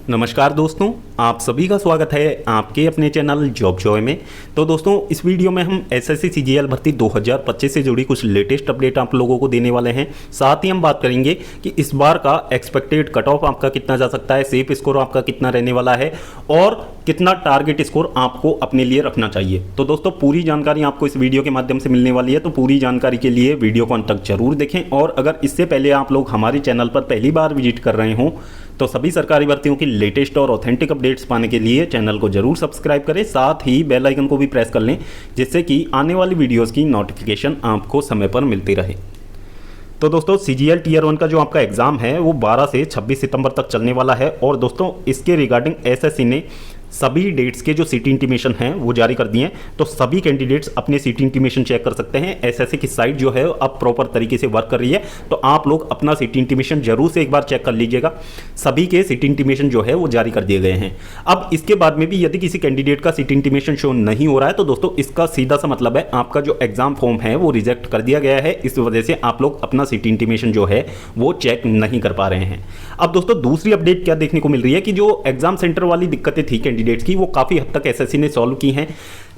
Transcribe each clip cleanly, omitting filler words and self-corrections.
नमस्कार दोस्तों, आप सभी का स्वागत है आपके अपने चैनल जॉब जॉय में। तो दोस्तों, इस वीडियो में हम एसएससी सीजीएल भर्ती 2025 से जुड़ी कुछ लेटेस्ट अपडेट आप लोगों को देने वाले हैं। साथ ही हम बात करेंगे कि इस बार का एक्सपेक्टेड कट ऑफ आपका कितना जा सकता है, सेफ स्कोर आपका कितना रहने वाला है और कितना टारगेट स्कोर आपको अपने लिए रखना चाहिए। तो दोस्तों, पूरी जानकारी आपको इस वीडियो के माध्यम से मिलने वाली है, तो पूरी जानकारी के लिए वीडियो को अंत तक जरूर देखें। और अगर इससे पहले आप लोग हमारे चैनल पर पहली बार विजिट कर रहे हों तो सभी सरकारी भर्तियों की लेटेस्ट और ऑथेंटिक अपडेट्स पाने के लिए चैनल को जरूर सब्सक्राइब करें, साथ ही बेल आइकन को भी प्रेस कर लें जिससे कि आने वाली वीडियोस की नोटिफिकेशन आपको समय पर मिलती रहे। तो दोस्तों, सीजीएल टीयर 1 का जो आपका एग्जाम है वो 12 से 26 सितंबर तक चलने वाला है। और दोस्तों, इसके रिगार्डिंग एसएससी ने सभी डेट्स के जो सीटी इंटीमेशन हैं वो जारी कर दिए हैं। तो सभी कैंडिडेट्स अपने सीटी इंटीमेशन चेक कर सकते हैं। एसएससी की साइट जो है अब प्रॉपर तरीके से वर्क कर रही है, तो आप लोग अपना सीटी इंटीमेशन जरूर से एक बार चेक कर लीजिएगा। सभी के सीटी इंटीमेशन जो है वो जारी कर दिए गए हैं। अब इसके बाद में भी यदि किसी कैंडिडेट का सीटी इंटीमेशन शो नहीं हो रहा है तो दोस्तों, इसका सीधा सा मतलब है आपका जो एग्जाम फॉर्म है वो रिजेक्ट कर दिया गया है। इस वजह से आप लोग अपना सीटी इंटीमेशन जो है वो चेक नहीं कर पा रहे हैं। अब दोस्तों, दूसरी अपडेट क्या देखने को मिल रही है कि जो एग्जाम सेंटर वाली दिक्कतें थी कैंडिडेट्स की, वो काफी हद तक एसएससी ने सॉल्व की हैं।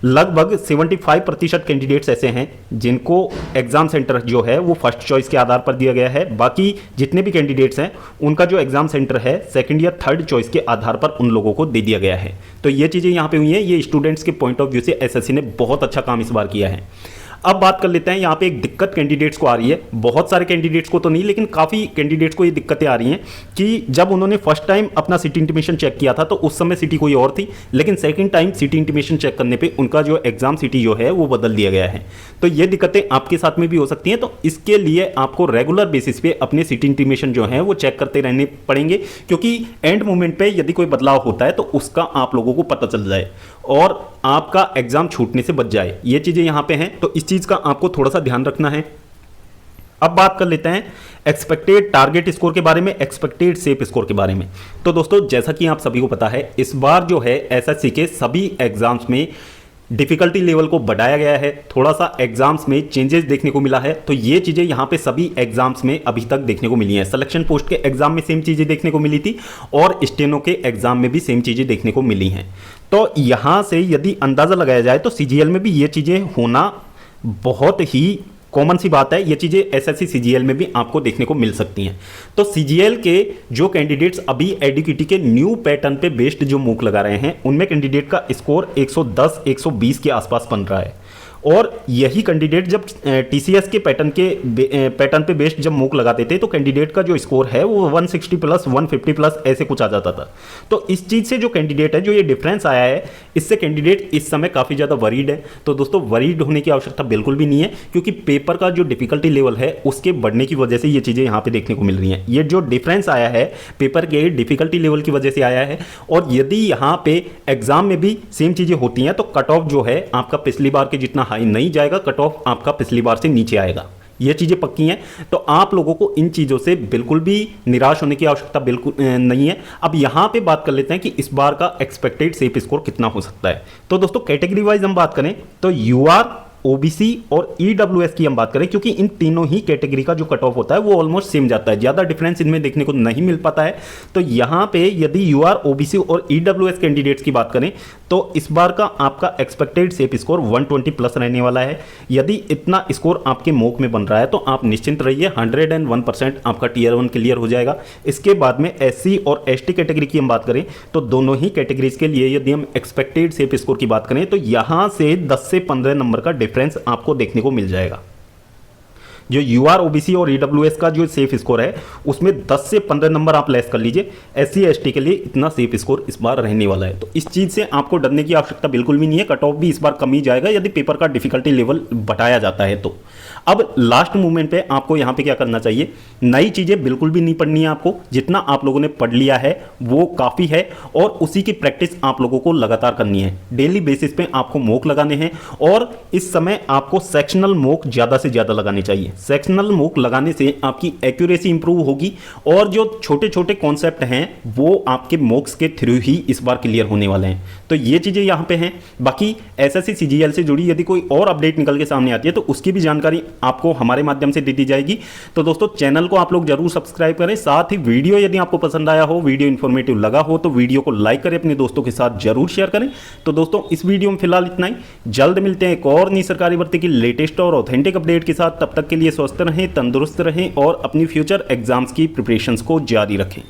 लगभग 75% कैंडिडेट्स ऐसे हैं जिनको एग्जाम सेंटर जो है वो फर्स्ट चॉइस के आधार पर दिया गया है। बाकी जितने भी कैंडिडेट्स हैं उनका जो एग्जाम सेंटर है सेकंड या थर्ड चॉइस के आधार पर उन लोगों को दे दिया गया है। तो ये चीजें यहाँ पे हुई हैं। ये स्टूडेंट्स के पॉइंट ऑफ व्यू से एसएससी ने बहुत अच्छा काम इस बार किया है। अब बात कर लेते हैं, यहाँ पे एक दिक्कत कैंडिडेट्स को आ रही है, बहुत सारे कैंडिडेट्स को तो नहीं लेकिन काफ़ी कैंडिडेट्स को ये दिक्कतें आ रही हैं कि जब उन्होंने फर्स्ट टाइम अपना सिटी इंटीमेशन चेक किया था तो उस समय सिटी कोई और थी, लेकिन second time city intimation check करने पे उनका जो एग्जाम सिटी जो है वो बदल दिया गया है। तो ये दिक्कतें आपके साथ में भी हो सकती हैं। तो इसके लिए आपको रेगुलर बेसिस पे अपने सिटी इंटीमेशन जो है वो चेक करते रहने पड़ेंगे, क्योंकि एंड मोमेंट पे यदि कोई बदलाव होता है तो उसका आप लोगों को पता चल जाए और आपका एग्जाम छूटने से बच जाए। ये चीजें यहां पे हैं, तो इस चीज का आपको थोड़ा सा ध्यान रखना है। अब बात कर लेते हैं एक्सपेक्टेड टारगेट स्कोर के बारे में, एक्सपेक्टेड सेफ स्कोर के बारे में। तो दोस्तों, जैसा कि आप सभी को पता है, इस बार जो है एसएससी के सभी एग्जाम्स में डिफिकल्टी लेवल को बढ़ाया गया है। थोड़ा सा एग्जाम्स में चेंजेस देखने को मिला है। तो ये चीज़ें यहाँ पे सभी एग्जाम्स में अभी तक देखने को मिली हैं। सिलेक्शन पोस्ट के एग्जाम में सेम चीज़ें देखने को मिली थी और स्टेनो के एग्जाम में भी सेम चीज़ें देखने को मिली हैं। तो यहाँ से यदि अंदाज़ा लगाया जाए तो सीजीएल में भी ये चीज़ें होना बहुत ही कॉमन सी बात है। ये चीज़ें एसएससी सीजीएल में भी आपको देखने को मिल सकती हैं। तो सीजीएल के जो कैंडिडेट्स अभी एडीक्यूटी के न्यू पैटर्न पे बेस्ड जो मूक लगा रहे हैं उनमें कैंडिडेट का स्कोर 110 120 के आसपास बन रहा है। और यही कैंडिडेट जब टीसीएस के पैटर्न पे बेस्ड जब मूक लगाते थे तो कैंडिडेट का जो स्कोर है वो 160 प्लस 150 प्लस ऐसे कुछ आ जाता था। तो इस चीज़ से जो कैंडिडेट है, जो ये डिफरेंस आया है, इससे कैंडिडेट इस समय काफ़ी ज़्यादा वरीड है। तो दोस्तों, वरीड होने की आवश्यकता बिल्कुल भी नहीं है, क्योंकि पेपर का जो डिफिकल्टी लेवल है उसके बढ़ने की वजह से ये चीज़ें यहाँ पे देखने को मिल रही हैं। ये जो डिफरेंस आया है पेपर के डिफिकल्टी लेवल की वजह से आया है। और यदि यहाँ पे एग्जाम में भी सेम चीज़ें होती हैं तो कट ऑफ जो है आपका पिछली बार के जितना हाई नहीं जाएगा, कट ऑफ आपका पिछली बार से नीचे आएगा। ये चीजें पक्की हैं। तो आप लोगों को इन चीजों से बिल्कुल भी निराश होने की आवश्यकता बिल्कुल नहीं है। अब यहां पे बात कर लेते हैं कि इस बार का एक्सपेक्टेड सेफ स्कोर कितना हो सकता है। तो दोस्तों, कैटेगरी वाइज हम बात करें तो यूआर, ओबीसी और ईडब्ल्यूएस की हम बात करें, क्योंकि इन तीनों ही कैटेगरी का जो कट ऑफ होता है वो ऑलमोस्ट सेम जाता है, ज्यादा डिफरेंस इनमें देखने को नहीं मिल पाता है। तो यहां पे यदि यूआर, ओबीसी और ईडब्ल्यूएस कैंडिडेट्स की बात करें तो इस बार का आपका एक्सपेक्टेड सेफ स्कोर 120 प्लस रहने वाला है। यदि इतना स्कोर आपके मॉक में बन रहा है तो आप निश्चिंत रहिए, 101% आपका टीयर 1 क्लियर हो जाएगा। इसके बाद में एससी और एसटी कैटेगरी की हम बात करें तो दोनों ही कैटेगरीज के लिए यदि हम एक्सपेक्टेड सेफ स्कोर की बात करें तो यहां से 10 से 15 नंबर का डिफरेंस आपको देखने को मिल जाएगा। जो यूआर, ओबीसी और ईडब्ल्यूएस का जो सेफ स्कोर है उसमें 10 से 15 नंबर आप लेस कर लीजिए। एससी एसटी के लिए इतना सेफ स्कोर इस बार रहने वाला है। तो इस चीज से आपको डरने की आवश्यकता बिल्कुल भी नहीं है। कट ऑफ भी इस बार कम ही जाएगा यदि पेपर का डिफिकल्टी लेवल बढ़ाया जाता है तो। अब लास्ट मूवमेंट पे आपको यहां पे क्या करना चाहिए, नई चीजें बिल्कुल भी नहीं पढ़नी है आपको। जितना आप लोगों ने पढ़ लिया है वो काफी है और उसी की प्रैक्टिस आप लोगों को लगातार करनी है। डेली बेसिस पे आपको मॉक लगाने हैं और इस समय आपको सेक्शनल मॉक ज्यादा से ज्यादा लगाने चाहिए। सेक्शनल मूक लगाने से आपकी एक्यूरेसी इंप्रूव होगी और जो छोटे छोटे कॉन्सेप्ट हैं वो आपके मॉक्स के थ्रू ही इस बार क्लियर होने वाले हैं। तो ये चीज़ें यहाँ पे हैं। बाकी एसएससी सीजीएल से जुड़ी यदि कोई और अपडेट निकल के सामने आती है तो उसकी भी जानकारी आपको हमारे माध्यम से दे दी जाएगी। तो दोस्तों चैनल को आप लोग जरूर सब्सक्राइब करें, साथ ही वीडियो यदि आपको पसंद आया हो, वीडियो इन्फॉर्मेटिव लगा हो तो वीडियो को लाइक करें, अपने दोस्तों के साथ जरूर शेयर करें। तो दोस्तों इस वीडियो में फिलहाल इतना ही, जल्द मिलते हैं एक और नई सरकारी भर्ती की लेटेस्ट और ऑथेंटिक अपडेट के साथ। तब तक के लिए स्वस्थ रहें, तंदुरुस्त रहें और अपनी फ्यूचर एग्जाम्स की प्रिपरेशंस को जारी रखें।